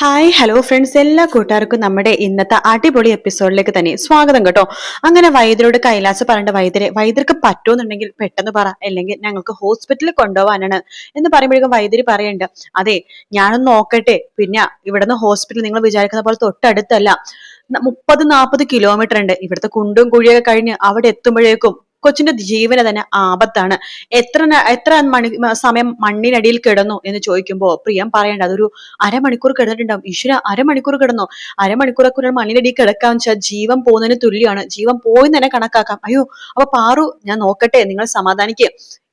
Hi hello friends, എല്ലാ കൂട്ടുകാർക്കും നമ്മുടെ ഇന്നത്തെ അടിപൊളി എപ്പിസോഡിലേക്ക് തന്നെ സ്വാഗതം കേട്ടോ. അങ്ങനെ വൈദ്യരോട് കൈലാസ് പറയേണ്ട, വൈദ്യർക്ക് പറ്റുമെന്നുണ്ടെങ്കിൽ പെട്ടെന്ന് പറ, അല്ലെങ്കിൽ ഞങ്ങൾക്ക് ഹോസ്പിറ്റലിൽ കൊണ്ടുപോകാനാണ് എന്ന് പറയുമ്പോഴേക്കും വൈദ്യര് പറയണ്ട്, അതെ ഞാനൊന്ന് നോക്കട്ടെ, പിന്നെ ഇവിടുന്ന് ഹോസ്പിറ്റൽ നിങ്ങൾ വിചാരിക്കുന്ന പോലെ തൊട്ടടുത്തല്ല, 30-40 കിലോമീറ്റർ ഉണ്ട്. ഇവിടുത്തെ കുണ്ടും കുഴിയൊക്കെ കഴിഞ്ഞ് അവിടെ എത്തുമ്പോഴേക്കും കൊച്ചിന്റെ ജീവന് തന്നെ ആപത്താണ്. എത്ര സമയം മണ്ണിനടിയിൽ കിടന്നു എന്ന് ചോദിക്കുമ്പോ പ്രിയം പറയണ്ട, അതൊരു അരമണിക്കൂർ കിടന്നിട്ടുണ്ടാവും. ഈശ്വര, അരമണിക്കൂർ കിടന്നോ? അരമണിക്കൂറൊക്കെ ഒരു മണ്ണിനടിയിൽ കിടക്കാന്ന് വെച്ചാൽ ജീവൻ പോകുന്നതിന് തുല്യമാണ്. ജീവൻ പോയി തന്നെ കണക്കാക്കാം. അയ്യോ, അപ്പൊ പാറു, ഞാൻ നോക്കട്ടെ, നിങ്ങൾ സമാധാനിക്ക്.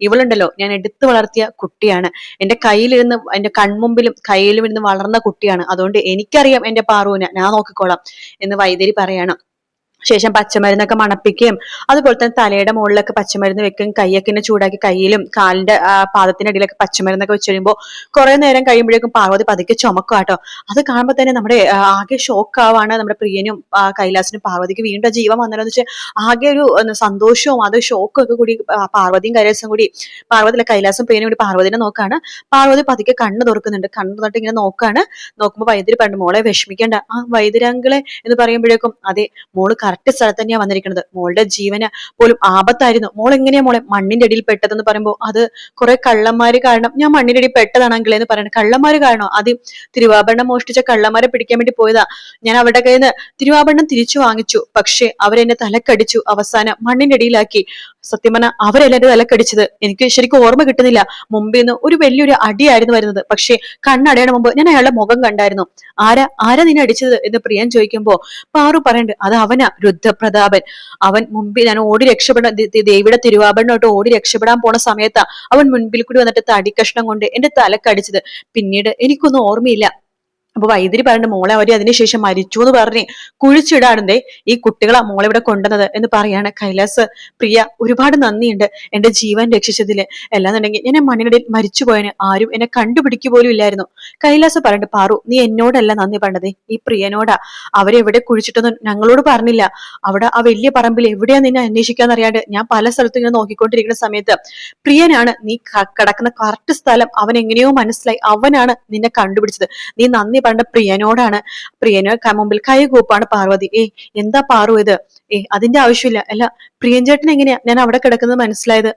ഇവളുണ്ടല്ലോ, ഞാൻ എടുത്തു വളർത്തിയ കുട്ടിയാണ്. എന്റെ കയ്യിലിരുന്ന്, എന്റെ കൺമുമ്പിലും കയ്യിലും ഇരുന്ന് വളർന്ന കുട്ടിയാണ്. അതുകൊണ്ട് എനിക്കറിയാം എന്റെ പാറുവിനെ, ഞാൻ നോക്കിക്കോളാം എന്ന് വൈദ്യരി പറയാണ്. ശേഷം പച്ചമരുന്നൊക്കെ മണപ്പിക്കുകയും അതുപോലെ തന്നെ തലയുടെ മുകളിലൊക്കെ പച്ചമരുന്ന് വെക്കും. കൈയൊക്കെ ഇങ്ങനെ ചൂടാക്കി കയ്യിലും കാലിന്റെ പാദത്തിന്റെ അടിയിലൊക്കെ പച്ചമരുന്നൊക്കെ വെച്ച് കഴിയുമ്പോൾ കുറെ നേരം കഴിയുമ്പോഴേക്കും പാർവതി പതുക്കെ ചുമക്കും കേട്ടോ. അത് കാണുമ്പോൾ തന്നെ നമ്മുടെ ആകെ ഷോക്ക് ആവാണ് നമ്മുടെ പ്രിയനും കൈലാസിനും. പാർവതിക്ക് വീണ്ടും ജീവൻ വന്നല്ലോ എന്ന് വെച്ചാൽ ആകെ ഒരു സന്തോഷവും അത് ഷോക്കും ഒക്കെ കൂടി പാർവതിയും കൈലാസും കൂടി, പാർവതിയിലെ കൈലാസും പ്രിയനും കൂടി പാർവതിനെ നോക്കാണ്. പാർവതി പതുക്കെ കണ്ണ് തുറക്കുന്നുണ്ട്. കണ്ണ് തുറന്നിട്ട് ഇങ്ങനെ നോക്കാണ്. നോക്കുമ്പോൾ വൈദ്യര് പറഞ്ഞു, മോളെ വിഷമിക്കേണ്ട, വൈദ്യരങ്കിളെ എന്ന് പറയുമ്പോഴേക്കും അതെ, മോള് കറക്റ്റ് സ്ഥലത്ത് തന്നെയാണ് വന്നിരിക്കുന്നത്. മോളുടെ ജീവന് പോലും ആപത്തായിരുന്നു. മോൾ എങ്ങനെയാ മോളെ മണ്ണിന്റെ അടിയിൽ പെട്ടതെന്ന് പറയുമ്പോൾ, അത് കുറെ കള്ളന്മാര് കാരണം ഞാൻ മണ്ണിന്റെ അടിയിൽ പെട്ടതാണെങ്കിലേ എന്ന് പറയുന്നത്. കള്ളന്മാര് കാരണോ? ആദ്യം തിരുവാഭരണം മോഷ്ടിച്ച കള്ളന്മാരെ പിടിക്കാൻ വേണ്ടി പോയതാ. ഞാൻ അവരുടെ കയ്യിൽ നിന്ന് തിരുവാഭരണം തിരിച്ചു വാങ്ങിച്ചു. പക്ഷെ അവരെന്നെ തലക്കടിച്ചു, അവസാനം മണ്ണിന്റെ അടിയിലാക്കി. സത്യം പറഞ്ഞാൽ അവരെല്ലാം എന്റെ തലക്കടിച്ചത് എനിക്ക് ശരിക്കും ഓർമ്മ കിട്ടുന്നില്ല. മുമ്പിൽ നിന്ന് ഒരു വലിയൊരു അടിയായിരുന്നു വരുന്നത്. പക്ഷെ കണ്ണടയണ മുമ്പ് ഞാൻ അയാളുടെ മുഖം കണ്ടായിരുന്നു. ആരാ നിന്നെ അടിച്ചത് എന്ന് പ്രിയൻ ചോദിക്കുമ്പോ പാറു പറയണ്ട്, അത് അവനാ, രുദ്രപ്രതാപൻ. അവൻ മുമ്പിൽ ഞാൻ ഓടി രക്ഷപ്പെടാൻ, ദേവിയുടെ തിരുവാഭരണമായിട്ട് ഓടി രക്ഷപ്പെടാൻ പോണ സമയത്താ അവൻ മുൻപിൽ കൂടി വന്നിട്ട് തടിക്കഷ്ണം കൊണ്ട് എന്റെ തലക്കടിച്ചത്. പിന്നീട് എനിക്കൊന്നും ഓർമ്മയില്ല. അപ്പൊ വൈദ്യര് പറഞ്ഞു, മോളെ അവര് അതിനുശേഷം മരിച്ചു എന്ന് പറഞ്ഞ് കുഴിച്ചിടാടുന്നേ ഈ കുട്ടികളാ മോളെ ഇവിടെ കൊണ്ടുവന്നത് എന്ന് പറയാണ് കൈലാസ്. പ്രിയ, ഒരുപാട് നന്ദിയുണ്ട് എന്റെ ജീവൻ രക്ഷിച്ചതില്. അല്ലാന്നുണ്ടെങ്കിൽ ഞാൻ മണ്ണിനിടയിൽ മരിച്ചു പോയതിന് ആരും എന്നെ കണ്ടുപിടിക്കുക പോലും ഇല്ലായിരുന്നു. കൈലാസ് പറഞ്ഞിട്ട്, പാറു നീ എന്നോടല്ല നന്ദി പറഞ്ഞത്, ഈ പ്രിയനോടാ. അവരെവിടെ കുഴിച്ചിട്ടൊന്നും ഞങ്ങളോട് പറഞ്ഞില്ല. അവിടെ ആ വലിയ പറമ്പിൽ എവിടെയാ നിന്നെ അന്വേഷിക്കാന്ന് അറിയാണ്ട് ഞാൻ പല സ്ഥലത്തും ഇങ്ങനെ നോക്കിക്കൊണ്ടിരിക്കുന്ന സമയത്ത് പ്രിയനാണ് നീ കിടക്കുന്ന കറക്റ്റ് സ്ഥലം അവൻ എങ്ങനെയോ മനസ്സിലായി. അവനാണ് നിന്നെ കണ്ടുപിടിച്ചത്. നീ നന്ദി പറഞ്ഞ പ്രിയനോടാണ്. പ്രിയന് മുമ്പിൽ കൈകൂപ്പാണ് പാർവതി. എന്താ പാറു ഇത്? അതിന്റെ ആവശ്യമില്ല. അല്ല, പ്രിയൻചേട്ടൻ എങ്ങനെയാ ഞാൻ അവിടെ കിടക്കുന്നത് മനസ്സിലായത്?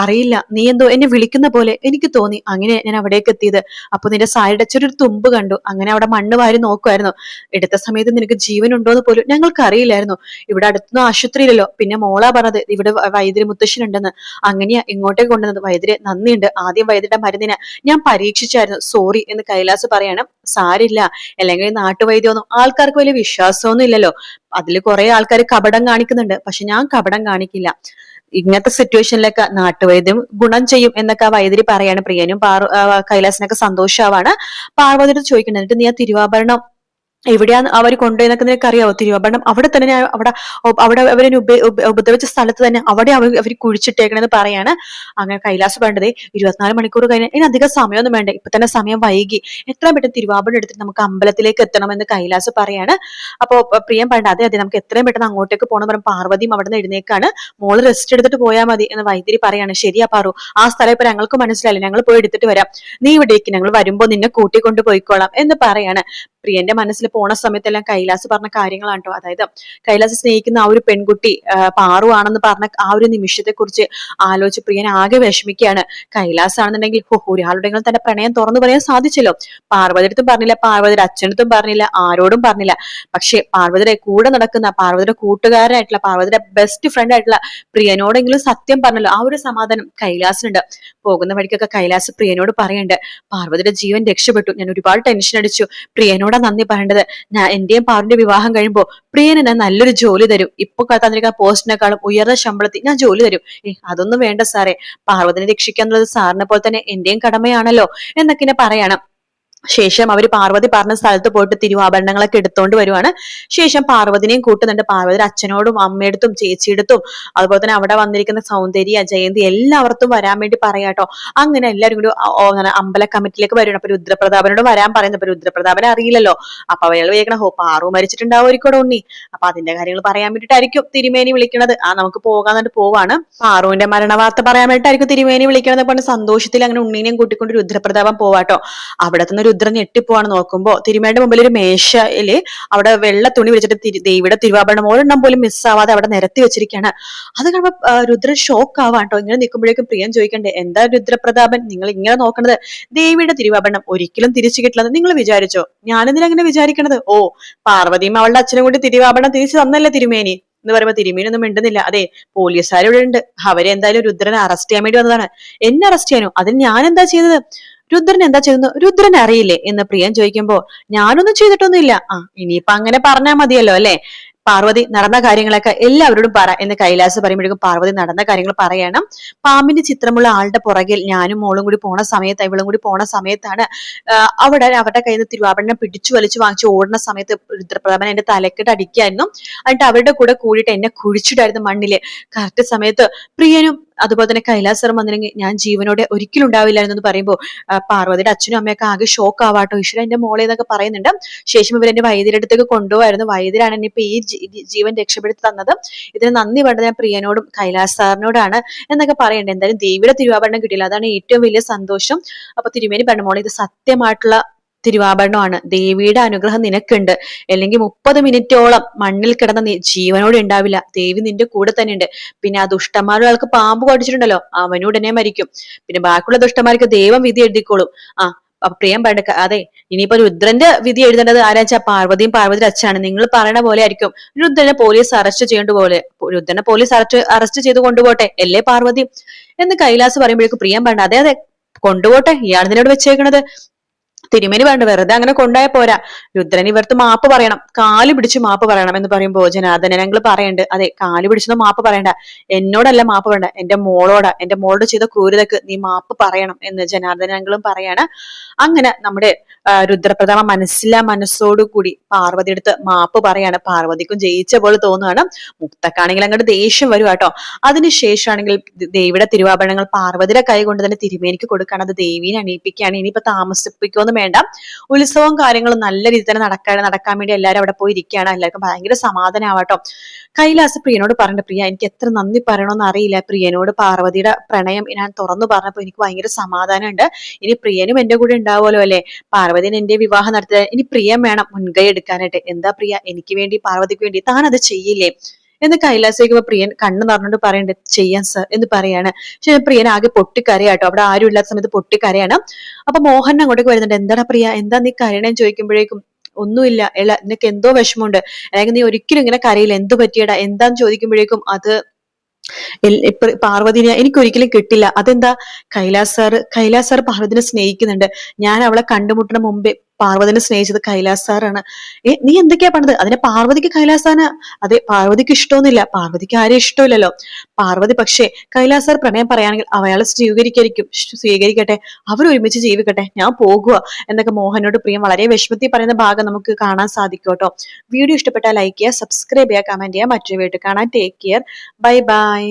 അറിയില്ല, നീ എന്തോ എന്നെ വിളിക്കുന്ന പോലെ എനിക്ക് തോന്നി, അങ്ങനെ ഞാൻ അവിടേക്ക് എത്തിയത്. അപ്പൊ നിന്റെ സാരിയുടെ ചെറിയൊരു തുമ്പ് കണ്ടു. അങ്ങനെ അവിടെ മണ്ണ് വാരി നോക്കുമായിരുന്നു. എടുത്ത സമയത്ത് നിനക്ക് ജീവൻ ഉണ്ടോന്ന് പോലും ഞങ്ങൾക്ക് അറിയില്ലായിരുന്നു. ഇവിടെ അടുത്തൊന്നും ആശുപത്രിയിലല്ലോ. പിന്നെ മോളാ പറഞ്ഞത് ഇവിടെ വൈദ്യര് മുത്തശ്ശനുണ്ടെന്ന്. അങ്ങനെയാ ഇങ്ങോട്ടേക്ക് കൊണ്ടുവന്നത്. വൈദ്യര് നന്ദിയുണ്ട്. ആദ്യം വൈദ്യരുടെ മരുന്നിന് ഞാൻ പരീക്ഷിച്ചായിരുന്നു, സോറി എന്ന് കൈലാസ് പറയാണ്. സാരില്ല, അല്ലെങ്കിൽ നാട്ടുവൈദ്യമൊന്നും ആൾക്കാർക്ക് വലിയ വിശ്വാസമൊന്നും ഇല്ലല്ലോ. അതിൽ കുറെ ആൾക്കാർ കപടം കാണിക്കുന്നുണ്ട്. പക്ഷെ ഞാൻ കപടം കാണിക്കില്ല. ഇങ്ങനത്തെ സിറ്റുവേഷനിലൊക്കെ നാട്ടുവൈദ്യം ഗുണം ചെയ്യും എന്നൊക്കെ വൈദ്യര് പറയാണ്. പ്രിയനും കൈലാസിനൊക്കെ സന്തോഷാവാണ്. പാർവതിയോട് ചോദിക്കുന്നത്, എന്നിട്ട് നീ ആ തിരുവാഭരണം എവിടെയാന്ന് അവർ കൊണ്ടുപോയെന്നൊക്കെ നിനക്ക് അറിയാവോ? തിരുവാഭരണം അവിടെ തന്നെ അവിടെ അവരെ ഉപദ്രവിച്ച സ്ഥലത്ത് തന്നെ അവിടെ അവർ കുഴിച്ചിട്ടേക്കണെന്ന് പറയാണ്. അങ്ങനെ കൈലാസ് വേണ്ടത് 24 മണിക്കൂർ കഴിഞ്ഞാൽ ഇനി അധികം സമയമൊന്നും വേണ്ട, ഇപ്പൊ തന്നെ സമയം വൈകി, എത്രയും പെട്ടെന്ന് തിരുവാഭരണം എടുത്തിട്ട് നമുക്ക് അമ്പലത്തിലേക്ക് എത്തണമെന്ന് കൈലാസ് പറയാണ്. അപ്പൊ പ്രിയം പറയണ്ട, അതെ അതെ നമുക്ക് എത്രയും പെട്ടെന്ന് അങ്ങോട്ടേക്ക് പോകണം പറഞ്ഞ പാർവതിയും അവിടെ നിന്ന് എഴുന്നേക്കാണ്. മോള് റെസ്റ്റ് എടുത്തിട്ട് പോയാൽ മതി എന്ന് വൈദ്യരി പറയാണ്. ശരിയാ പാറു, ആ സ്ഥലം ഇപ്പൊ ഞങ്ങൾക്ക് മനസ്സിലായില്ല, ഞങ്ങൾ പോയി എടുത്തിട്ട് വരാം, നീ ഇവിടേക്ക് ഞങ്ങൾ വരുമ്പോ നിന്നെ കൂട്ടിക്കൊണ്ട് പോയിക്കോളാം എന്ന് പറയാണ്. പ്രിയന്റെ മനസ്സിൽ പോണ സമയത്തെല്ലാം കൈലാസ് പറഞ്ഞ കാര്യങ്ങളാണ് കേട്ടോ. അതായത് കൈലാസ് സ്നേഹിക്കുന്ന ആ ഒരു പെൺകുട്ടി പാറു ആണെന്ന് പറഞ്ഞ ആ ഒരു നിമിഷത്തെ കുറിച്ച് ആലോചിച്ച് പ്രിയൻ ആകെ വിഷമിക്കുകയാണ്. കൈലാസ് ആണെന്നുണ്ടെങ്കിൽ ഒരാളുടെങ്കിലും തന്റെ പ്രണയം തുറന്നു പറയാൻ സാധിച്ചല്ലോ. പാർവതിയുടെ അടുത്തും പറഞ്ഞില്ല, പാർവതിയുടെ അച്ഛനടുത്തും പറഞ്ഞില്ല, ആരോടും പറഞ്ഞില്ല. പക്ഷെ പാർവതിയുടെ കൂടെ നടക്കുന്ന, പാർവതിയുടെ കൂട്ടുകാരനായിട്ടുള്ള, പാർവതിയുടെ ബെസ്റ്റ് ഫ്രണ്ട് ആയിട്ടുള്ള പ്രിയനോടെങ്കിലും സത്യം പറഞ്ഞല്ലോ. ആ ഒരു സമാധാനം കൈലാസിനുണ്ട്. പോകുന്ന വഴിക്കൊക്കെ കൈലാസ് പ്രിയനോട് പറയുന്നുണ്ട്, പാർവതിയുടെ ജീവൻ രക്ഷപ്പെട്ടു, ഞാൻ ഒരുപാട് ടെൻഷൻ അടിച്ചു, പ്രിയനോട് നന്ദി പറയേണ്ടത്. ഞാൻ എന്റെയും പാറിന്റെ വിവാഹം കഴിയുമ്പോ പ്രിയന് ഞാൻ നല്ലൊരു ജോലി തരും, ഇപ്പൊ തന്നിരിക്കുന്ന പോസ്റ്റിനേക്കാളും ഉയർന്ന ശമ്പളത്തിൽ ഞാൻ ജോലി തരും. അതൊന്നും വേണ്ട സാറേ, പാർവതിനെ രക്ഷിക്കാന്നുള്ളത് സാറിനെ പോലെ തന്നെ എന്റെയും കടമയാണല്ലോ എന്നൊക്കെ പറയണം. ശേഷം അവര് പാർവതി പറഞ്ഞ സ്ഥലത്ത് പോയിട്ട് തിരുവാഭരണങ്ങളൊക്കെ എടുത്തോണ്ട് വരുവാണ്. ശേഷം പാർവതിനെയും കൂട്ടുന്നുണ്ട്. പാർവതി അച്ഛനോടും അമ്മയടുത്തും ചേച്ചിയെടുത്തും അതുപോലെ തന്നെ അവിടെ വന്നിരിക്കുന്ന സൗന്ദര്യ, ജയന്തി എല്ലാവർക്കും വരാൻ വേണ്ടി പറയാട്ടോ. അങ്ങനെ എല്ലാവരും കൂടി അമ്പല കമ്മിറ്റിയിലേക്ക് വരണം. അപ്പൊ രുദ്രപ്രതാപനോട് വരാൻ പറയുന്നത്. അപ്പൊ രുദ്രപ്രതാപനെ അറിയില്ലല്ലോ. അപ്പൊ അയാൾ വേഗം പാറു മരിച്ചിട്ടുണ്ടാവുമായിരിക്കും ഉണ്ണി. അപ്പൊ അതിന്റെ കാര്യങ്ങൾ പറയാൻ വേണ്ടിയിട്ടായിരിക്കും തിരുമേനി വിളിക്കണത്. നമുക്ക് പോകാന്നിട്ട് പോവാണ്. പാറുവിന്റെ മരണവാർത്ത പറയാൻ വേണ്ടിയിട്ടായിരിക്കും തിരുമേനി വിളിക്കണത്. പറഞ്ഞ സന്തോഷത്തിൽ അങ്ങനെ ഉണ്ണീനെയും കൂട്ടിക്കൊണ്ട് രുദ്രപ്രതാപം പോവാട്ടോ. അവിടെ നിന്ന് രുദ്രൻ ഞെട്ടിപ്പോവാണ്. നോക്കുമ്പോ തിരുമേന്റെ മുമ്പിൽ ഒരു മേശയില് അവിടെ വെള്ള തുണി വെച്ചിട്ട് ദേവിയുടെ തിരുവാഭരണം ഒരെണ്ണം പോലും മിസ്സാവാതെ അവിടെ നിരത്തി വെച്ചിരിക്കുകയാണ്. അത് കാണുമ്പോ രുദ്രൻ ഷോക്ക് ആവാട്ടോ. ഇങ്ങനെ നിൽക്കുമ്പോഴേക്കും പ്രിയൻ ചോദിക്കണ്ടേ, എന്താ രുദ്രപ്രതാപൻ നിങ്ങൾ ഇങ്ങനെ നോക്കണത്? ദേവിയുടെ തിരുവാഭരണം ഒരിക്കലും തിരിച്ചു കിട്ടില്ലെന്ന് നിങ്ങൾ വിചാരിച്ചോ? ഞാനെന്തിനാ അങ്ങനെ വിചാരിക്കണത്? ഓ, പാർവതിയും അവളുടെ അച്ഛനും കൂടി തിരുവാഭരണം തിരിച്ചു തന്നല്ലേ തിരുമേനി എന്ന് പറയുമ്പോ തിരുമേനി ഒന്നും മിണ്ടുന്നില്ല. അതെ, പോലീസുകാർ ഇവിടെ ഉണ്ട്, അവരെ എന്തായാലും രുദ്രനെ അറസ്റ്റ് ചെയ്യാൻ വേണ്ടി വന്നതാണ്. എന്നെ അറസ്റ്റ് ചെയ്യാനോ? അതിന് ഞാൻ എന്താ ചെയ്തത്? രുദ്രൻ എന്താ ചെയ്യുന്നു? രുദ്രൻ അറിയില്ലേ എന്ന് പ്രിയൻ ചോദിക്കുമ്പോ ഞാനൊന്നും ചെയ്തിട്ടൊന്നുമില്ല. ആ, ഇനിയിപ്പൊ അങ്ങനെ പറഞ്ഞാ മതിയല്ലോ അല്ലെ? പാർവതി നടന്ന കാര്യങ്ങളൊക്കെ എല്ലാവരോടും പറ എന്ന് കൈലാസ് പറയുമ്പോഴേക്കും പാർവതി നടന്ന കാര്യങ്ങൾ പറയണം. പാമ്പിന്റെ ചിത്രമുള്ള ആളുടെ പുറകിൽ ഞാനും മോളും കൂടി പോണ സമയത്ത്, ഇവളും കൂടി പോണ സമയത്താണ് അവിടെ അവരുടെ കയ്യിൽ നിന്ന് തിരുവാഭരണം പിടിച്ചു വലിച്ചു വാങ്ങിച്ചു ഓടുന്ന സമയത്ത് രുദ്രപ്രതാപൻ എന്റെ തലക്കെട്ട് അടിക്കായിരുന്നു. എന്നിട്ട് അവരുടെ കൂടെ കൂടിയിട്ട് എന്നെ കുഴിച്ചിട്ടായിരുന്നു മണ്ണില്. കറക്റ്റ് സമയത്ത് പ്രിയനും അതുപോലെ തന്നെ കൈലാസറും വന്നില്ലെങ്കിൽ ഞാൻ ജീവനോടെ ഒരിക്കലും ഉണ്ടാവില്ലായിരുന്നു എന്ന് പറയുമ്പോൾ പാർവതിയുടെ അച്ഛനും അമ്മയൊക്കെ ആകെ ഷോക്ക് ആവാട്ടോ. ഈശ്വര, എന്റെ മോളെ എന്നൊക്കെ പറയുന്നുണ്ട്. ശേഷം ഇവർ എന്നെ വൈദ്യരുടെ അടുത്തേക്ക് കൊണ്ടുപോകായിരുന്നു. വൈദ്യരാണ് എന്നെ ഇപ്പൊ ഈ ജീവൻ രക്ഷപ്പെടുത്തി തന്നത്. ഇതിന് നന്ദി വേണ്ടത് ഞാൻ പ്രിയനോടും കൈലാസ് സാറിനോടാണ് എന്നൊക്കെ പറയണ്ടേ. എന്തായാലും ദേവിയുടെ തിരുവാഭരണം കിട്ടിയില്ല, അതാണ് ഏറ്റവും വലിയ സന്തോഷം. അപ്പൊ തിരുമേനി പറഞ്ഞു, മോളെ ഇത് സത്യമായിട്ടുള്ള തിരുവാഭരണമാണ്, ദേവിയുടെ അനുഗ്രഹം നിനക്കുണ്ട്. അല്ലെങ്കിൽ 30 മിനിറ്റോളം മണ്ണിൽ കിടന്ന നീ ജീവനോടെ ഉണ്ടാവില്ല. ദേവി നിന്റെ കൂടെ തന്നെ ഉണ്ട്. പിന്നെ ആ ദുഷ്ടന്മാരുടെ ആൾക്ക് പാമ്പ് കടിച്ചിട്ടുണ്ടല്ലോ, അവനുടനെ മരിക്കും. പിന്നെ ബാക്കിയുള്ള ദുഷ്ടന്മാർക്ക് ദൈവം വിധി എഴുതിക്കോളും. ആ, പ്രിയം പണ്ട് അതെ, ഇനിയിപ്പോ രുദ്രന്റെ വിധി എഴുതേണ്ടത് ആരാച്ചാ? പാർവതിയും പാർവതിയുടെ അച്ഛനാണ്. നിങ്ങൾ പറയണ പോലെ ആയിരിക്കും രുദ്രനെ പോലീസ് അറസ്റ്റ് ചെയ്യേണ്ട പോലെ. രുദ്രനെ പോലീസ് അറസ്റ്റ് ചെയ്ത് കൊണ്ടുപോട്ടെ അല്ലേ പാർവതി എന്ന് കൈലാസ് പറയുമ്പോഴേക്കും പ്രിയം പണ്ട് അതെ അതെ കൊണ്ടുപോട്ടെ, ഇയാൾ നിന്നോട് വെച്ചേക്കണത്. തിരുമേനി വേണ്ട, വെറുതെ അങ്ങനെ കൊണ്ടായ പോരാ, രുദ്രൻ ഇവർക്ക് മാപ്പ് പറയണം, കാല് പിടിച്ച് മാപ്പ് പറയണം എന്ന് പറയുമ്പോ ജനാർദ്ദനൻ ഞങ്ങൾ പറയണ്ട്. അതെ, കാല് പിടിച്ചൊന്നും മാപ്പ് പറയണ്ട, എന്നോടല്ല മാപ്പ് വേണ്ട, എന്റെ മോളോടാ, എന്റെ മോളോട് ചെയ്ത ക്രൂരതക്ക് നീ മാപ്പ് പറയണം എന്ന് ജനാർദ്ദനൻ ഞങ്ങളും പറയാണ്. അങ്ങനെ നമ്മുടെ രുദ്രപ്രതാപ മനസ്സോടുകൂടി പാർവതി അടുത്ത് മാപ്പ് പറയാണ്. പാർവതിക്കും ജയിച്ച പോലെ തോന്നുകയാണ്. മുക്തക്കാണെങ്കിൽ അങ്ങോട്ട് ദേഷ്യം വരും കേട്ടോ. അതിനുശേഷമാണെങ്കിൽ ദേവിയുടെ തിരുവാഭരണങ്ങൾ പാർവതിയുടെ കൈ കൊണ്ട് തന്നെ തിരുമേനിക്ക് കൊടുക്കുകയാണ്. അത് ദേവീനെ അണിയിപ്പിക്കുകയാണ്. ഇനിയിപ്പോ താമസിപ്പിക്കുമൊന്നും വേണ്ട, ഉത്സവവും കാര്യങ്ങളും നല്ല രീതിയിൽ തന്നെ നടക്കാൻ വേണ്ടി എല്ലാവരും അവിടെ പോയി ഇരിക്കുകയാണ്. എല്ലാവർക്കും ഭയങ്കര സമാധാനമാവട്ടോ. കൈലാസ് പ്രിയനോട് പറഞ്ഞു, പ്രിയ എനിക്ക് എത്ര നന്ദി പറയണമെന്ന് അറിയില്ല, പ്രിയനോട് പാർവതിയുടെ പ്രണയം ഞാൻ തുറന്നു പറഞ്ഞപ്പോ എനിക്ക് ഭയങ്കര സമാധാനം ഉണ്ട്. ഇനി പ്രിയനും എന്റെ കൂടെ ഉണ്ടാവുമല്ലോ അല്ലെ? പാർവതിന് എന്റെ വിവാഹം നടത്തിയ ഇനി പ്രിയം വേണം മുൻകൈ എടുക്കാനായിട്ട്. എന്താ പ്രിയ, എനിക്ക് വേണ്ടി പാർവതിക്ക് വേണ്ടി താൻ അത് ചെയ്യില്ലേ എന്ന് കൈലാസേക്ക് പ്രിയൻ കണ്ണു നിറഞ്ഞോണ്ട് പറയുന്നുണ്ട്. ചെയ്യാൻ സർ എന്ന് പറയാണ്. പക്ഷെ പ്രിയൻ ആകെ പൊട്ടിക്കരയാട്ടോ. അവിടെ ആരും ഇല്ലാത്ത സമയത്ത് പൊട്ടിക്കരയാണ്. അപ്പൊ മോഹൻ അങ്ങോട്ടേക്ക് വരുന്നുണ്ട്. എന്താടാ പ്രിയ, എന്താ നീ കരയണേന്ന് ചോദിക്കുമ്പോഴേക്കും ഒന്നുമില്ല എല, നിനക്ക് എന്തോ വിഷമമുണ്ട്, അല്ലെങ്കിൽ നീ ഒരിക്കലും ഇങ്ങനെ കരയില്ല, എന്ത് പറ്റിയടാ എന്താന്ന് ചോദിക്കുമ്പോഴേക്കും അത് ഇപ്പൊ പാർവതിനെ എനിക്ക് ഒരിക്കലും കിട്ടില്ല. അതെന്താ? കൈലാസ് സാർ പാർവതിനെ സ്നേഹിക്കുന്നുണ്ട്. ഞാൻ അവളെ കണ്ടുമുട്ടുന്ന മുമ്പേ പാർവതിനെ സ്നേഹിച്ചത് കൈലാസ് സാറാണ്. നീ എന്തൊക്കെയാ പറഞ്ഞത്? അതിനെ പാർവതിക്ക് കൈലാസാണ്. അതെ, പാർവതിക്ക് ഇഷ്ടമൊന്നുമില്ല, പാർവതിക്ക് ആരെയും ഇഷ്ടമില്ലല്ലോ. പാർവതി പക്ഷേ കൈലാസ് സാർ പ്രണയം പറയുകയാണെങ്കിൽ അയാളെ സ്വീകരിക്കട്ടെ, അവർ ഒരുമിച്ച് ജീവിക്കട്ടെ, ഞാൻ പോകുക എന്നൊക്കെ മോഹനോട് പ്രിയം വളരെ വിഷമത്തിൽ പറയുന്ന ഭാഗം നമുക്ക് കാണാൻ സാധിക്കും കേട്ടോ. വീഡിയോ ഇഷ്ടപ്പെട്ടാൽ ലൈക്ക് ചെയ്യുക, സബ്സ്ക്രൈബ് ചെയ്യുക, കമന്റ് ചെയ്യുക. മറ്റൊരു വീഡിയോ കാണാൻ. Take care, bye bye.